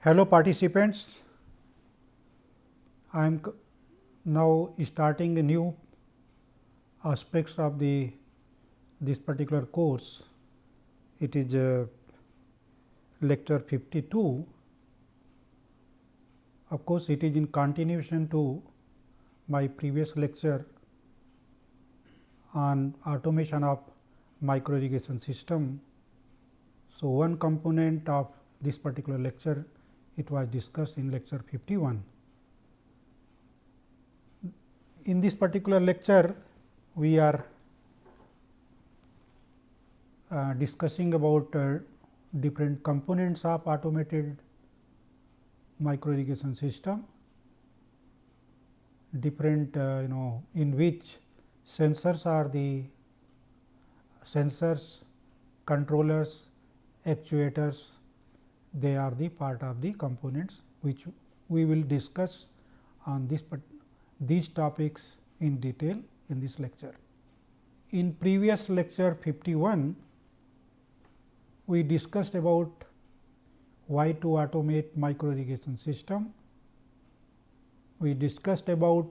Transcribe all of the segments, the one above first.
Hello participants, I am now starting a new aspects of this particular course. It is lecture 52. Of course, it is in continuation to my previous lecture on automation of micro irrigation system. So, one component of this particular lecture, it was discussed in lecture 51. In this particular lecture, we are discussing about different components of automated micro irrigation system, different in which sensors are the sensors, controllers, actuators, they are the part of the components which we will discuss on these topics in detail in this lecture. In previous lecture 51, we discussed about why to automate micro irrigation system. We discussed about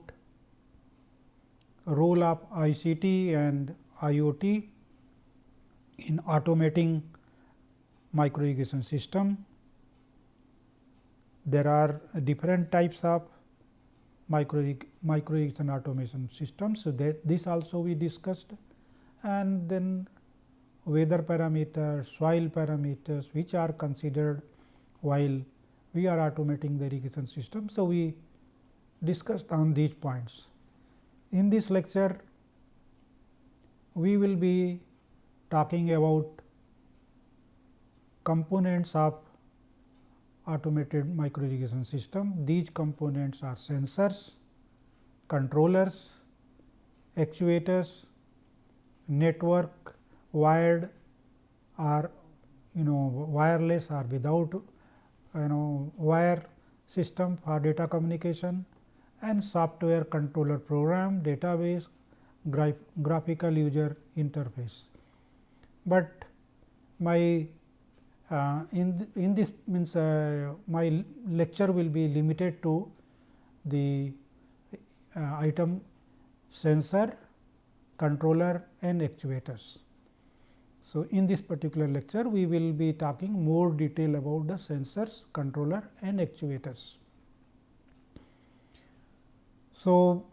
role of ICT and IoT in automating micro irrigation system. There are different types of micro irrigation automation systems. So, that this also we discussed, and then weather parameters, soil parameters which are considered while we are automating the irrigation system. So, we discussed on these points. In this lecture, we will be talking about components of automated micro irrigation system. These components are sensors, controllers, actuators, network, wired or wireless or without wire system for data communication, and software controller program, database, graphical user interface. But my in this means my lecture will be limited to the item sensor, controller and actuators. So, in this particular lecture we will be talking more detail about the sensors, controller and actuators. So,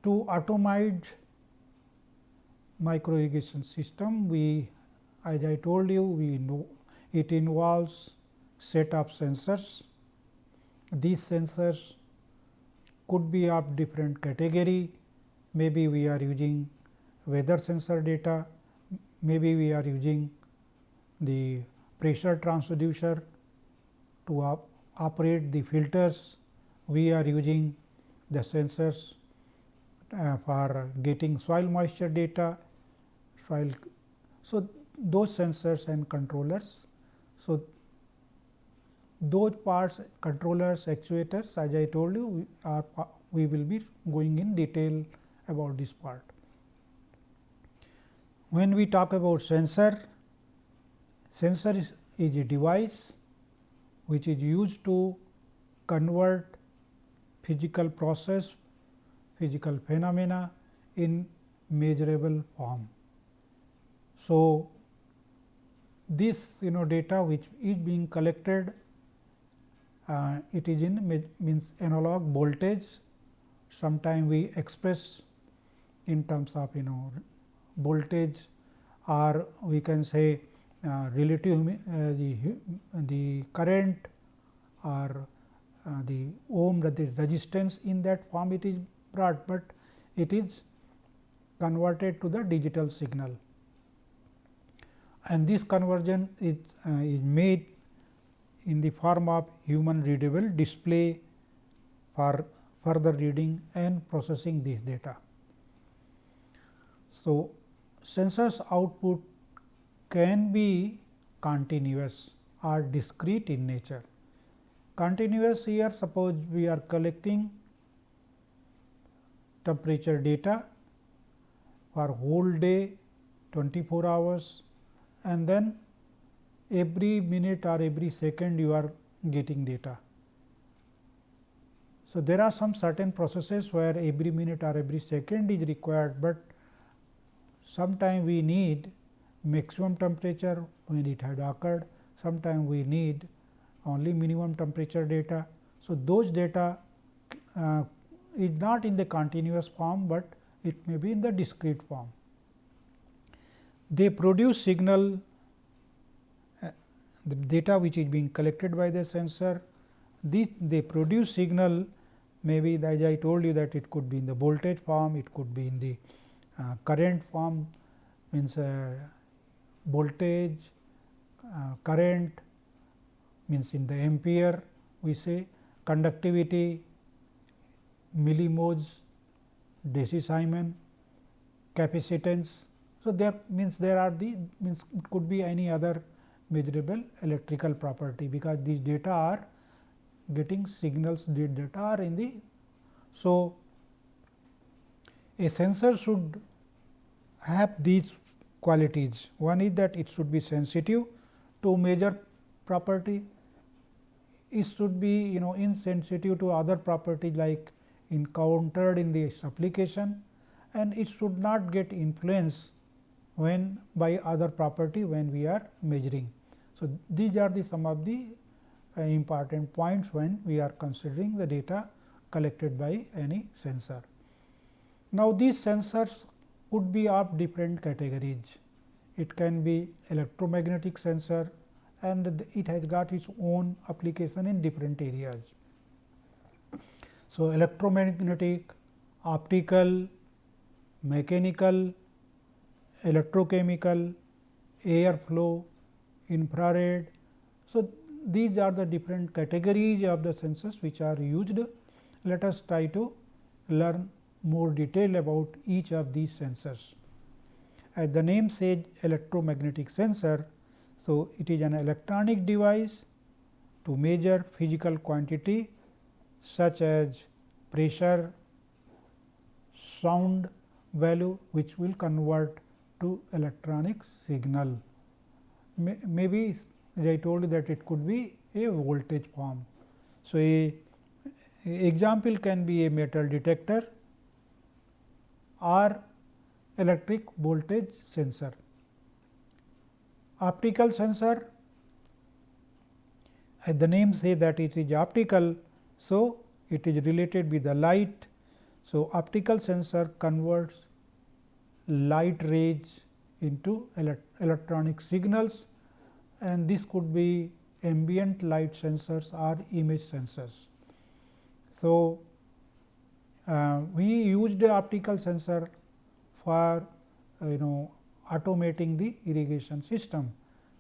to automate micro irrigation system, we, as I told you, we know it involves set of sensors. These sensors could be of different category. Maybe we are using weather sensor data, maybe we are using the pressure transducer to operate the filters, we are using the sensors for getting soil moisture data, soil. So, those sensors and controllers. So, those parts, controllers, actuators, as I told you, we will be going in detail about this part. When we talk about sensor is a device which is used to convert physical process, physical phenomena in measurable form. So, this data which is being collected, it is in means analog voltage. Sometime we express in terms of voltage, or we can say relative the current or the ohm, the resistance, in that form it is brought, but it is converted to the digital signal, and this conversion is made in the form of human readable display for further reading and processing this data. So, sensors output can be continuous or discrete in nature. Continuous here, suppose we are collecting temperature data for whole day 24 hours, and then every minute or every second you are getting data. So, there are some certain processes where every minute or every second is required, but sometime we need maximum temperature when it had occurred, sometime we need only minimum temperature data. So, those data is not in the continuous form, but it may be in the discrete form. They produce signal, the data which is being collected by the sensor, they produce signal, maybe as I told you that it could be in the voltage form, it could be in the current form, means voltage, current means in the ampere we say, conductivity, millimoles, Deci-Simon, capacitance. So, there means there are the means it could be any other measurable electrical property, because these data are getting signals, the data are in the. So, a sensor should have these qualities. One is that it should be sensitive to measure property, it should be insensitive to other properties like encountered in this application, and it should not get influenced when by other property when we are measuring. So, these are the some of the important points when we are considering the data collected by any sensor. Now, these sensors could be of different categories. It can be electromagnetic sensor, and it has got its own application in different areas. So, electromagnetic, optical, mechanical, electrochemical, airflow, infrared. So, these are the different categories of the sensors which are used. Let us try to learn more detail about each of these sensors. As the name says, electromagnetic sensor. So, it is an electronic device to measure physical quantity such as pressure, sound value, which will convert to electronic signal. Maybe as I told you that it could be a voltage form. So, a example can be a metal detector or electric voltage sensor. Optical sensor, as the name say that it is optical. So, it is related with the light. So, optical sensor converts light rays into electronic signals, and this could be ambient light sensors or image sensors. So, we used the optical sensor for automating the irrigation system.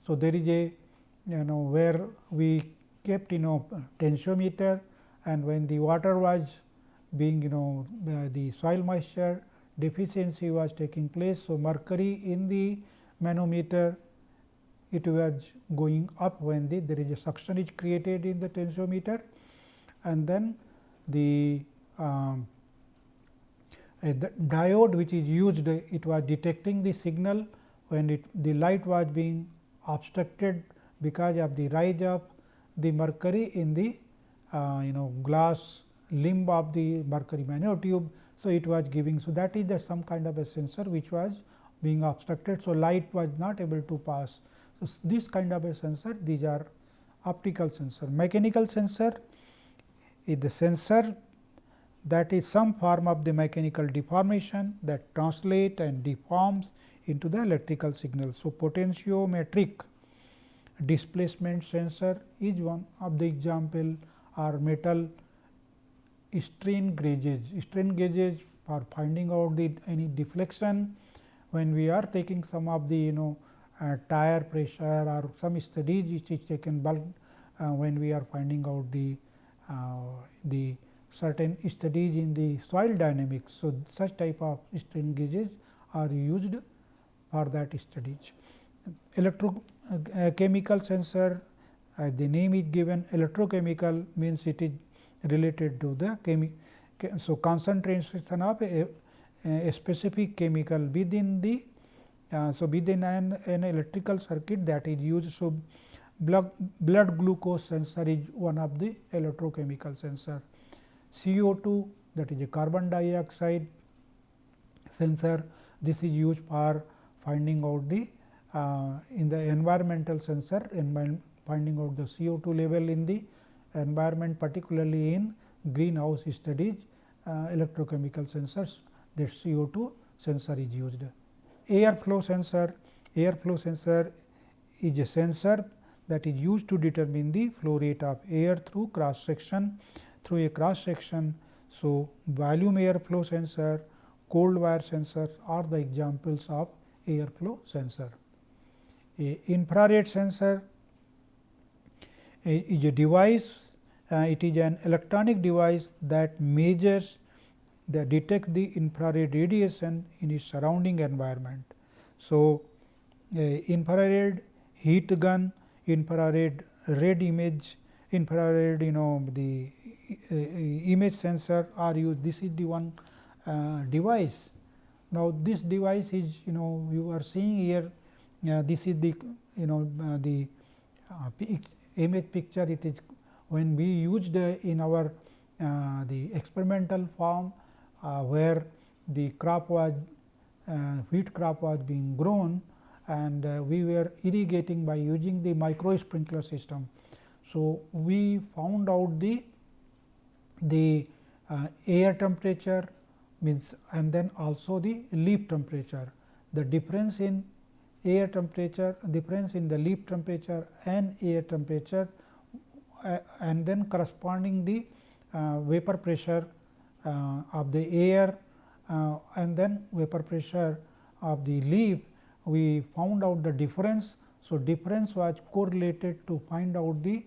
So, there is a where we kept tensiometer, and when the water was being the soil moisture deficiency was taking place. So, mercury in the manometer, it was going up when there is a suction is created in the tensiometer, and then the diode which is used, it was detecting the signal when the light was being obstructed because of the rise of the mercury in the glass limb of the mercury nanotube. So, it was giving. So, that is some kind of a sensor which was being obstructed. So, light was not able to pass. So, this kind of a sensor, these are optical sensor. Mechanical sensor is the sensor that is some form of the mechanical deformation that translate and deforms into the electrical signal. So, potentiometric displacement sensor is one of the example, or metal strain gauges. Strain gauges for finding out the any deflection when we are taking some of the tire pressure or some studies which is taken bulk when we are finding out the certain studies in the soil dynamics. So, such type of strain gauges are used for that studies. Electrochemical sensor, the name is given. Electrochemical means it is related to the so concentration of a specific chemical within the so within an electrical circuit that is used. So, blood glucose sensor is one of the electrochemical sensor. CO2, that is a carbon dioxide sensor, this is used for finding out the in the environmental sensor finding out the CO2 level in the environment, particularly in greenhouse studies electrochemical sensors, that CO2 sensor is used. Airflow sensor is a sensor that is used to determine the flow rate of air through a cross section. So, volume airflow sensor, cold wire sensors are the examples of airflow sensor. A infrared sensor is a device, it is an electronic device that measures detects the infrared radiation in its surrounding environment. So, infrared heat gun, infrared red image, infrared the image sensor are used. This is the one device. Now, this device is you are seeing here, this is the the image picture. It is when we used in our the experimental farm where the crop was wheat crop was being grown, and we were irrigating by using the micro sprinkler system. So, we found out the air temperature means, and then also the leaf temperature. The difference in air temperature, difference in the leaf temperature and air temperature, and then corresponding the vapor pressure of the air and then vapor pressure of the leaf, we found out the difference. So, difference was correlated to find out the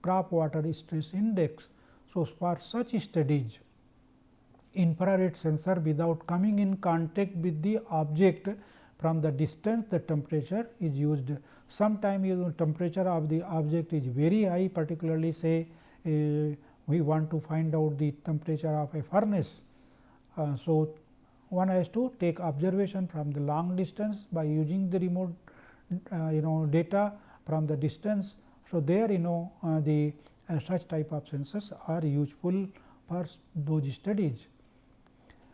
crop water stress index. So, for such studies, infrared sensor without coming in contact with the object, from the distance the temperature is used. Sometime temperature of the object is very high, particularly say we want to find out the temperature of a furnace. So, one has to take observation from the long distance by using the remote data from the distance. So, there the such type of sensors are useful for those studies.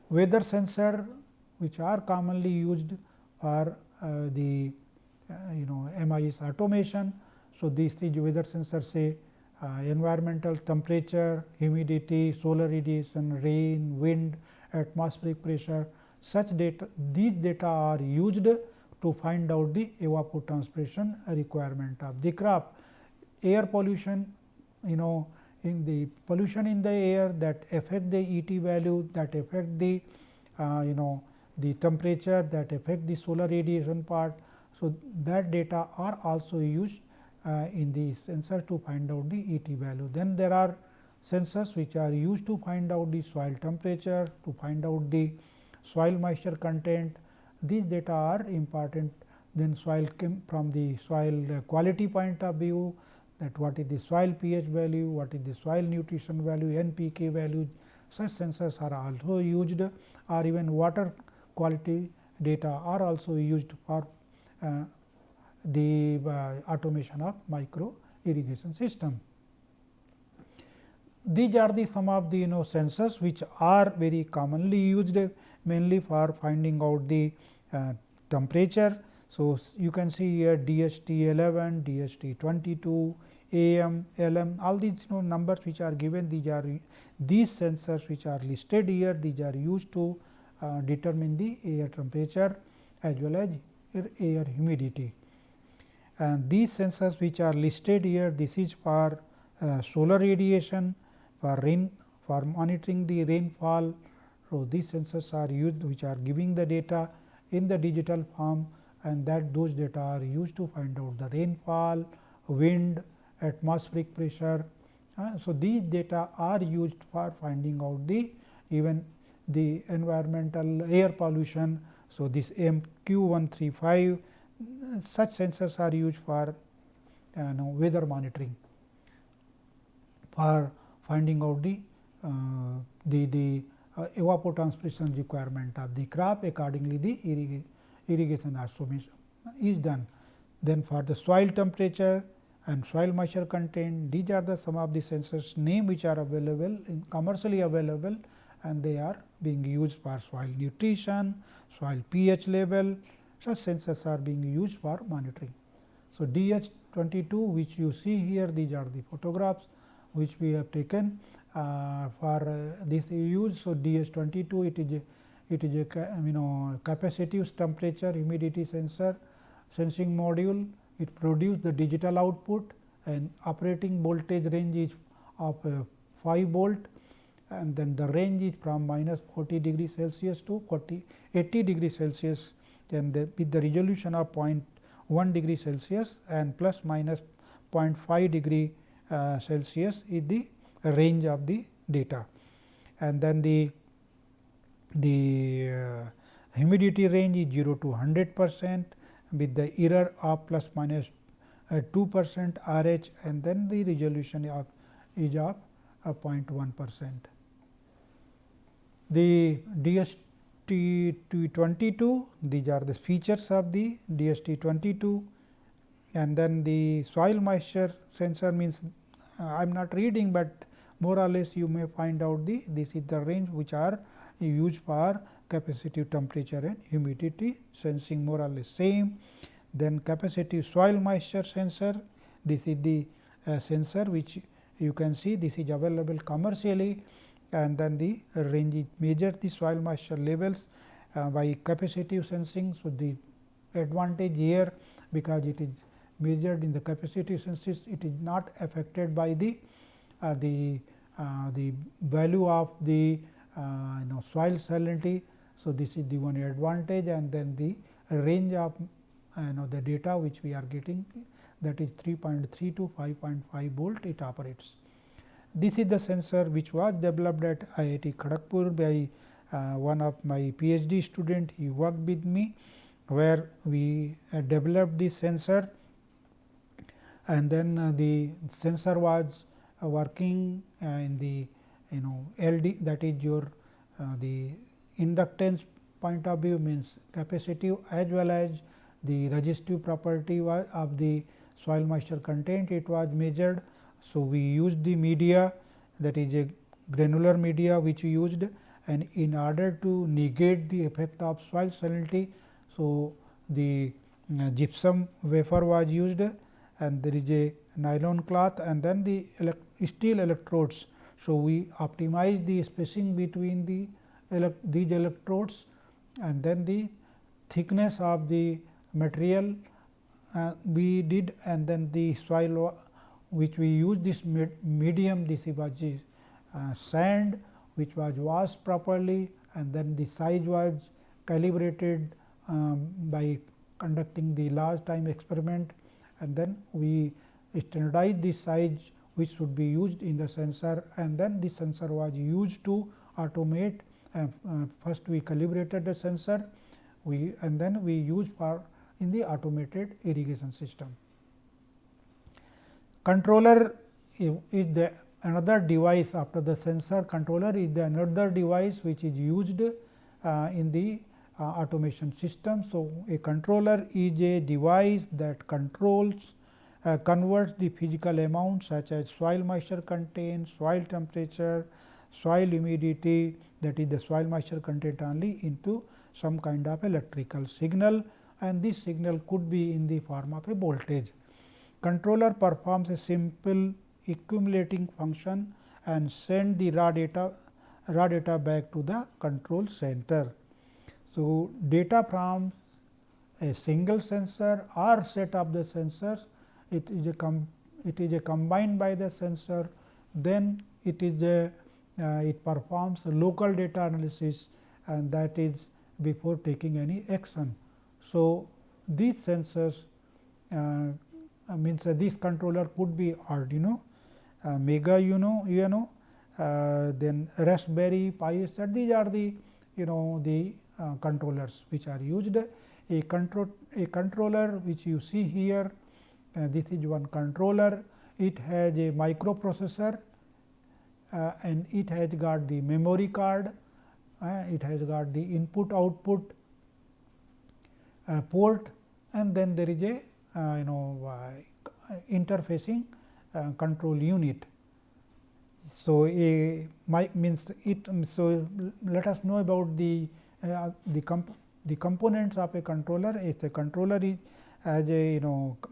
Weather sensor, which are commonly used for the MIS automation. So, this is weather sensor, say environmental temperature, humidity, solar radiation, rain, wind, atmospheric pressure. Such data, these data are used to find out the evapotranspiration requirement of the crop. Air pollution, in the pollution in the air that affect the ET value, that affect the the temperature, that affect the solar radiation part. So, that data are also used in the sensor to find out the ET value. Then there are sensors which are used to find out the soil temperature, to find out the soil moisture content. These data are important. Then soil from the soil quality point of view, that what is the soil pH value, what is the soil nutrition value, NPK value. Such sensors are also used, or even water quality data are also used for the automation of micro irrigation system. These are the some of the sensors which are very commonly used, mainly for finding out the temperature. So, you can see here DHT 11, DHT 22, AM, LM, all these numbers which are given, these sensors which are listed here, these are used to determine the air temperature as well as air humidity. And these sensors which are listed here, this is for solar radiation, for monitoring the rainfall. So, these sensors are used which are giving the data in the digital form, and that those data are used to find out the rainfall, wind, atmospheric pressure. So, these data are used for finding out the even the environmental air pollution. So, this MQ135, such sensors are used for weather monitoring, for finding out the the evapotranspiration requirement of the crop. Accordingly, the irrigation also is done. Then for the soil temperature and soil moisture content, these are the some of the sensors name which are available commercially available, and they are being used for soil nutrition, soil pH level. Such sensors are being used for monitoring. So, DH22 which you see here, these are the photographs which we have taken for this use. So, DH22 it is a capacitive temperature humidity sensor sensing module. It produces the digital output, and operating voltage range is of 5 volt, and then the range is from minus 40 degree Celsius to 80 degree Celsius, and with the resolution of 0.1 degree Celsius and plus minus 0.5 degree Celsius is the range of the data. And then the humidity range is 0 to 100% with the error of plus minus 2% RH, and then the resolution is of 0.1%. The DHT22, these are the features of the DHT22, and then the soil moisture sensor means I am not reading, but more or less you may find out this is the range which are used for capacitive temperature and humidity sensing, more or less same. Then capacitive soil moisture sensor, this is the sensor which you can see, this is available commercially, and then the range is measure the soil moisture levels by capacitive sensing. So, the advantage here, because it is measured in the capacitive sensing, it is not affected by the value of the soil salinity. So, this is the one advantage, and then the range of the data which we are getting, that is 3.3 to 5.5 volt it operates. This is the sensor which was developed at IIT Kharagpur by one of my PhD student. He worked with me, where we developed this sensor, and then the sensor was working in the LD, that is your the inductance point of view, means capacitive as well as the resistive property of the soil moisture content, it was measured. So, we used the media, that is a granular media which we used, and in order to negate the effect of soil salinity, so the gypsum wafer was used, and there is a nylon cloth, and then the steel electrodes. So, we optimize the spacing between these electrodes, and then the thickness of the material we did, and then the soil which we use this medium, this was sand which was washed properly, and then the size was calibrated by conducting the large time experiment, and then we standardized the size which should be used in the sensor, and then the sensor was used to automate. First we calibrated the sensor, and then we used for in the automated irrigation system. Controller is the another device after the sensor. Controller is the another device which is used in the automation system. So, a controller is a device that controls converts the physical amounts such as soil moisture content, soil temperature, soil humidity, that is the soil moisture content only, into some kind of electrical signal, and this signal could be in the form of a voltage. Controller performs a simple accumulating function and send the raw data back to the control center. So, data from a single sensor or set of the sensors, it is a combined by the sensor, then it performs a local data analysis, and that is before taking any action. So, these sensors means this controller could be Arduino, Mega UNO, then Raspberry Pi. These are the controllers which are used. A controller which you see here, this is one controller. It has a microprocessor and it has got the memory card, it has got the input output port, and then there is a interfacing control unit. So, means it. So, let us know about the components of a controller. If a controller is as a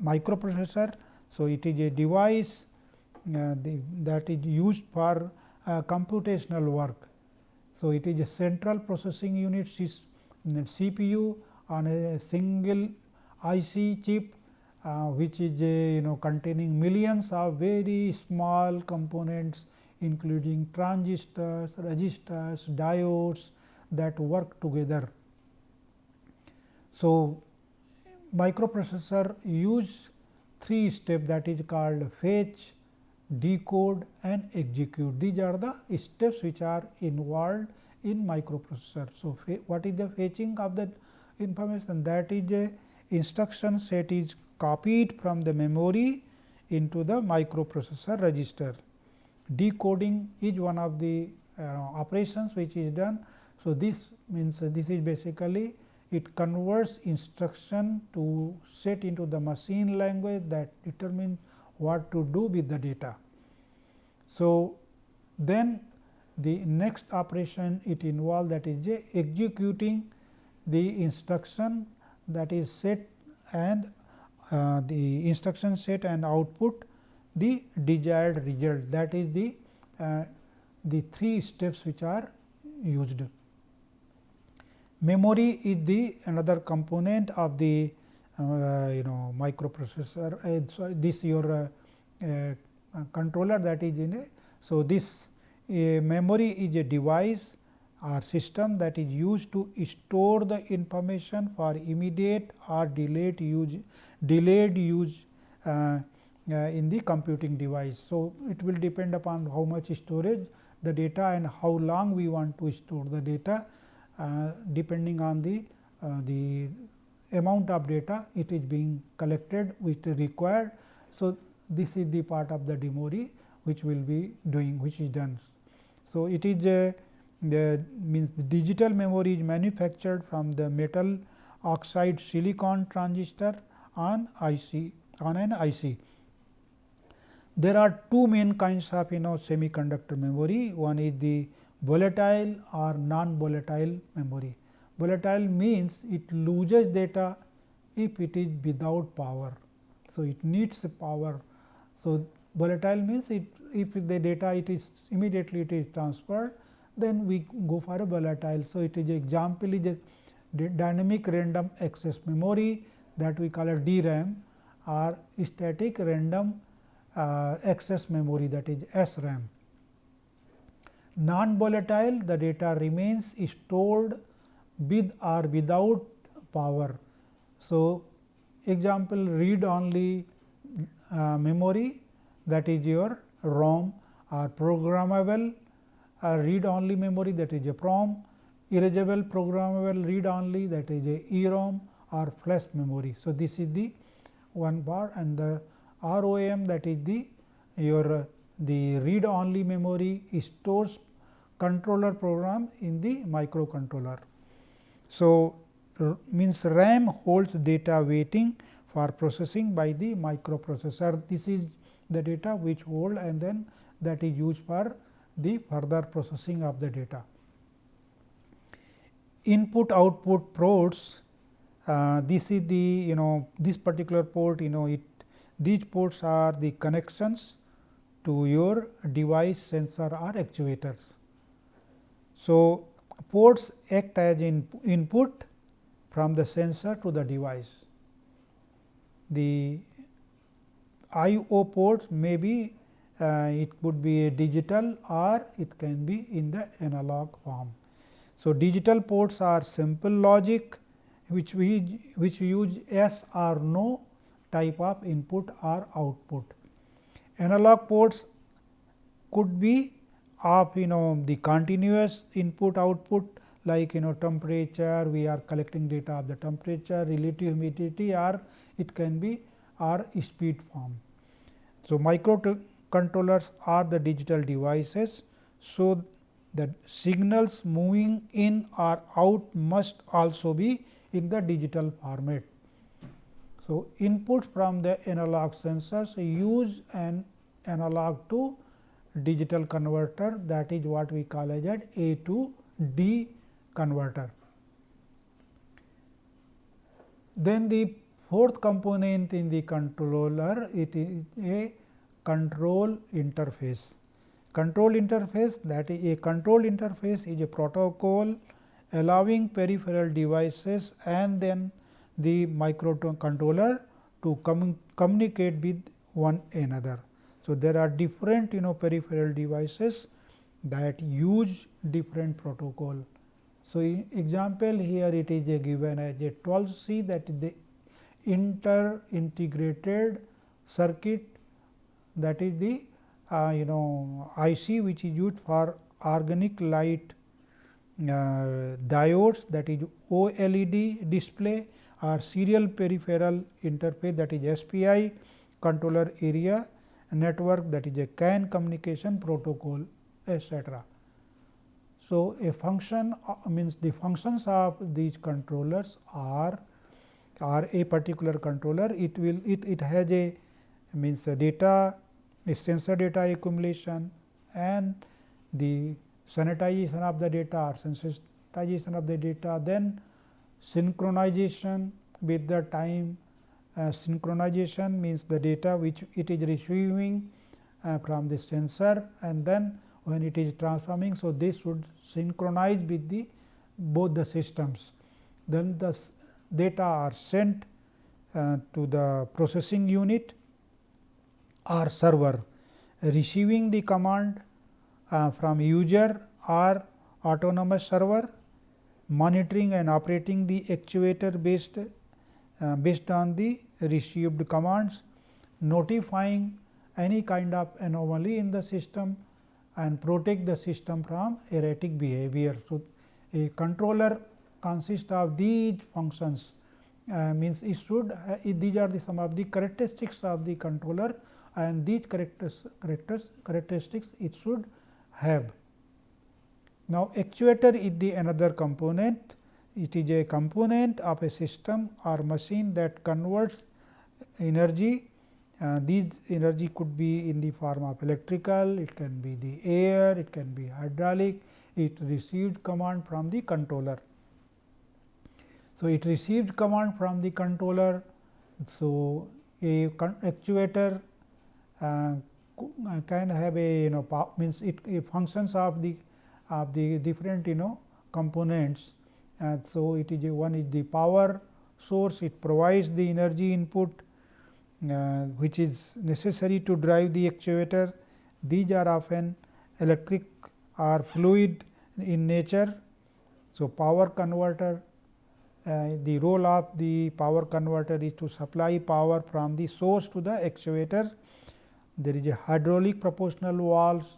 microprocessor, so it is a device that is used for computational work. So, it is a central processing unit CPU on a single IC chip, which is a containing millions of very small components, including transistors, resistors, diodes that work together. So, microprocessor use 3 steps, that is called fetch, decode and execute. These are the steps which are involved in microprocessor. So, what is the fetching of the information? That is a instruction set is copied from the memory into the microprocessor register. Decoding is one of the operations which is done. So, this means this is basically it converts instruction to set into the machine language that determines what to do with the data. So, then the next operation it involves, that is executing the instruction that is set, and the instruction set and output the desired result. That is the 3 steps which are used. Memory is the another component of the microprocessor. Sorry, this your controller that is in a. So, this memory is a device or system that is used to store the information for immediate or delayed use in the computing device. So, it will depend upon how much storage the data and how long we want to store the data, depending on the amount of data it is being collected which is required. So, this is the part of the memory which will be doing, which is done. So, it is the digital memory is manufactured from the metal oxide silicon transistor on an IC. There are 2 main kinds of semiconductor memory. One is the volatile or non-volatile memory. Volatile means it loses data if it is without power. So, it needs power. So, volatile means if the data it is transferred, then we go for a volatile. So, it is example is a dynamic random access memory that we call it DRAM, or static random access memory, that is SRAM. Non-volatile, the data remains stored with or without power. So, example read only memory, that is your ROM, or programmable read only memory, that is a PROM, erasable programmable read only, that is a EROM, or flash memory. So, this is the one part, and the ROM, that is the read only memory stores controller program in the microcontroller. So, means RAM holds data waiting for processing by the microprocessor. This is the data which hold, and then that is used for the further processing of the data. Input output ports, this is the this particular port, these ports are the connections to your device, sensor or actuators. So, ports act as input from the sensor to the device. The I/O ports may be it could be a digital, or it can be in the analog form. So, digital ports are simple logic which use yes or no type of input or output. Analog ports could be of the continuous input output, like temperature, we are collecting data of the temperature, relative humidity, or it can be or speed form. So, controllers are the digital devices. So, the signals moving in or out must also be in the digital format. So, inputs from the analog sensors use an analog to digital converter, that is what we call as an A to D converter. Then the fourth component in the controller, it is a control interface. Control interface, that is a control interface is a protocol allowing peripheral devices and then the microcontroller to communicate with one another. So, there are different peripheral devices that use different protocol. So, example here it is a given as a 12C, that is the inter-integrated circuit, that is the IC which is used for organic light diodes, that is OLED display, or serial peripheral interface, that is SPI, controller area network, that is a CAN communication protocol, etc. So, a function means the functions of these controllers are a particular controller, it has a means the data, sensor data accumulation and the sanitization of the data or sensitization of the data, then synchronization with the time. Synchronization means the data which it is receiving from the sensor, and then when it is transforming. So, this should synchronize with the both the systems. Then the data are sent to the processing unit or server, receiving the command from user or autonomous server, monitoring and operating the actuator based on the received commands, notifying any kind of anomaly in the system and protect the system from erratic behavior. So, a controller consists of these functions, means it should these are the some of the characteristics of the controller, and these characteristics it should have. Now, actuator is the another component. It is a component of a system or machine that converts energy. These energy could be in the form of electrical, it can be the air, it can be hydraulic. It received command from the controller. So, it received command from the controller. So, a actuator can have a means it functions of the different components. So, it is one is the power source, it provides the energy input which is necessary to drive the actuator. These are often electric or fluid in nature. So, power converter, the role of the power converter is to supply power from the source to the actuator. There is a hydraulic proportional valves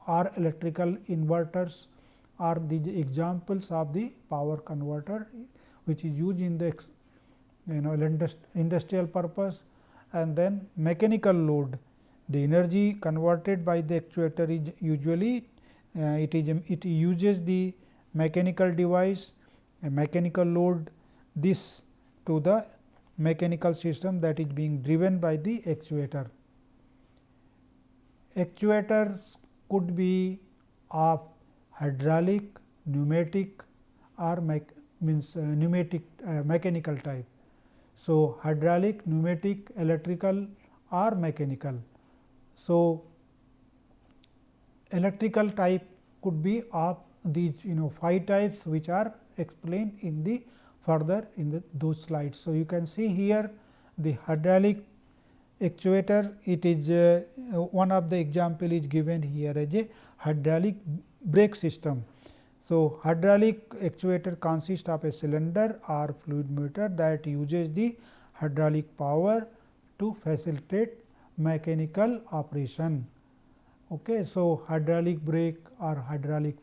or electrical inverters are the examples of the power converter, which is used in the industrial purpose. And then mechanical load, the energy converted by the actuator is usually it uses the mechanical device, a mechanical load this to the mechanical system that is being driven by the actuator. Actuators could be of hydraulic, pneumatic or mechanical type. So, hydraulic, pneumatic, electrical or mechanical. So, electrical type could be of these 5 types which are explained in the further in those slides. So, you can see here the hydraulic actuator, it is one of the example is given here as a hydraulic brake system. So, hydraulic actuator consists of a cylinder or fluid motor that uses the hydraulic power to facilitate mechanical operation. Okay. So, hydraulic brake or hydraulic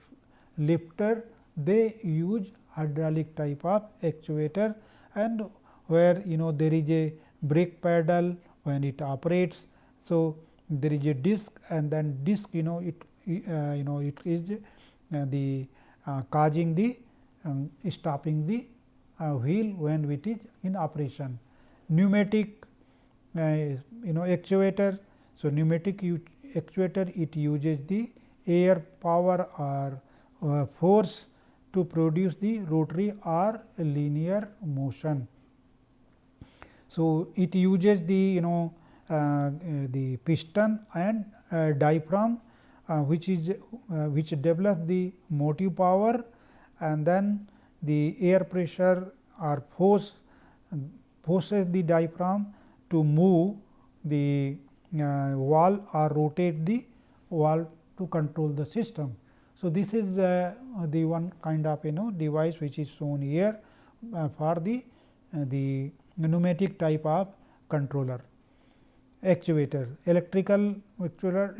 lifter, they use hydraulic type of actuator, and where there is a brake pedal when it operates, So, there is a disc and then disc it it is the causing the stopping the wheel when it is in operation. Pneumatic actuator. So, pneumatic actuator, it uses the air power or force to produce the rotary or linear motion. So, it uses the the piston and diaphragm which develop the motive power, and then the air pressure or forces the diaphragm to move the valve or rotate the valve to control the system. So, this is the one kind of device which is shown here for the pneumatic type of controller. Actuator, electrical actuator,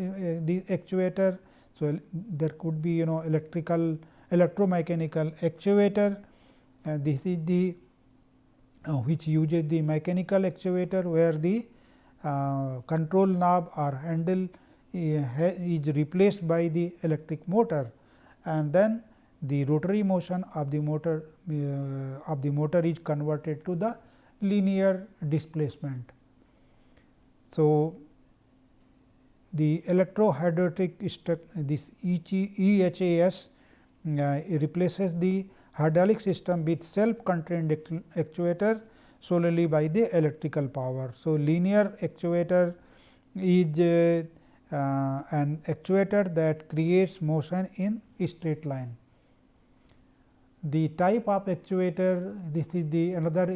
the actuator. So, there could be electromechanical actuator. This is the which uses the mechanical actuator, where the control knob or handle is replaced by the electric motor, and then the rotary motion of the motor is converted to the linear displacement. So, the electrohydraulic this EHAS replaces the hydraulic system with self-contained actuator solely by the electrical power. So, linear actuator is an actuator that creates motion in a straight line. The type of actuator, this is the another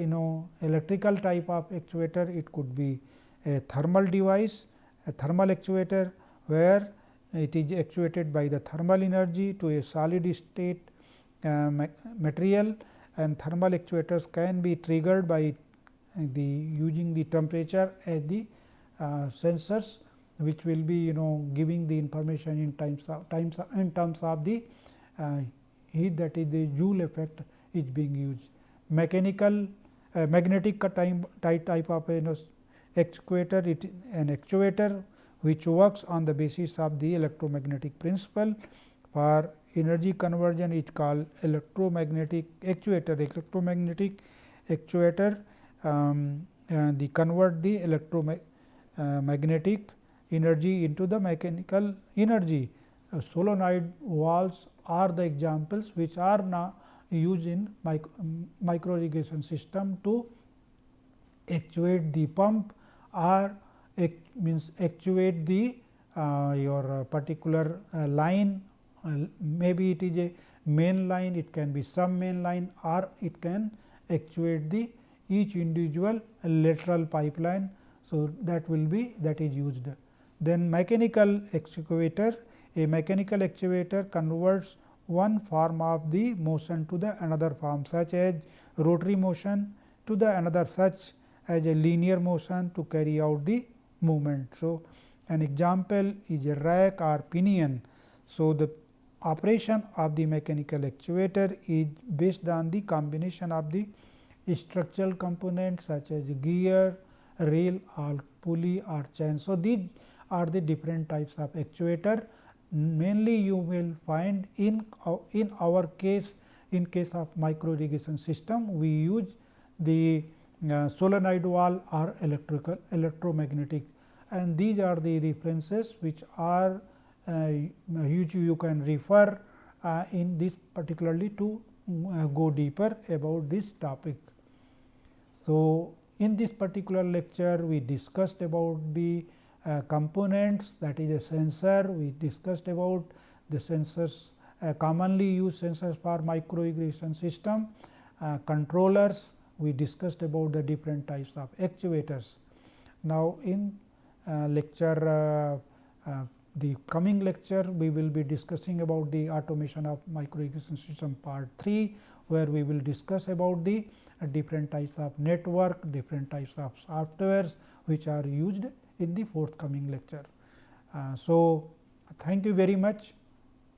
electrical type of actuator. It could be a thermal device, a thermal actuator, where it is actuated by the thermal energy to a solid state material, and thermal actuators can be triggered by the using the temperature as the sensors, which will be giving the information in terms of the heat, that is the Joule effect is being used. Mechanical magnetic type of actuator, it is an actuator which works on the basis of the electromagnetic principle. For energy conversion, it is called electromagnetic actuator. Electromagnetic actuator they convert the electromagnetic energy into the mechanical energy. Solenoid valves are the examples which are now used in micro irrigation system to actuate the pump, or means actuate the your particular line. Maybe it is a main line, it can be some main line, or it can actuate the each individual lateral pipeline. So, that is used. Then mechanical actuator, a mechanical actuator converts one form of the motion to the another form, such as rotary motion to the another, such as a linear motion to carry out the movement. So, an example is a rack or pinion. So, the operation of the mechanical actuator is based on the combination of the structural components such as gear, rail, or pulley or chain. So, these are the different types of actuator. Mainly you will find in our case, in case of micro irrigation system, we use the solenoid valve or electromagnetic, and these are the references which are which you can refer in this particularly to go deeper about this topic. So, in this particular lecture we discussed about the components, that is a sensor. We discussed about the sensors, commonly used sensors for micro irrigation system, controllers. We discussed about the different types of actuators. Now, in lecture the coming lecture, we will be discussing about the automation of micro irrigation system part 3, where we will discuss about the different types of network, different types of softwares which are used in the forthcoming lecture. So, thank you very much.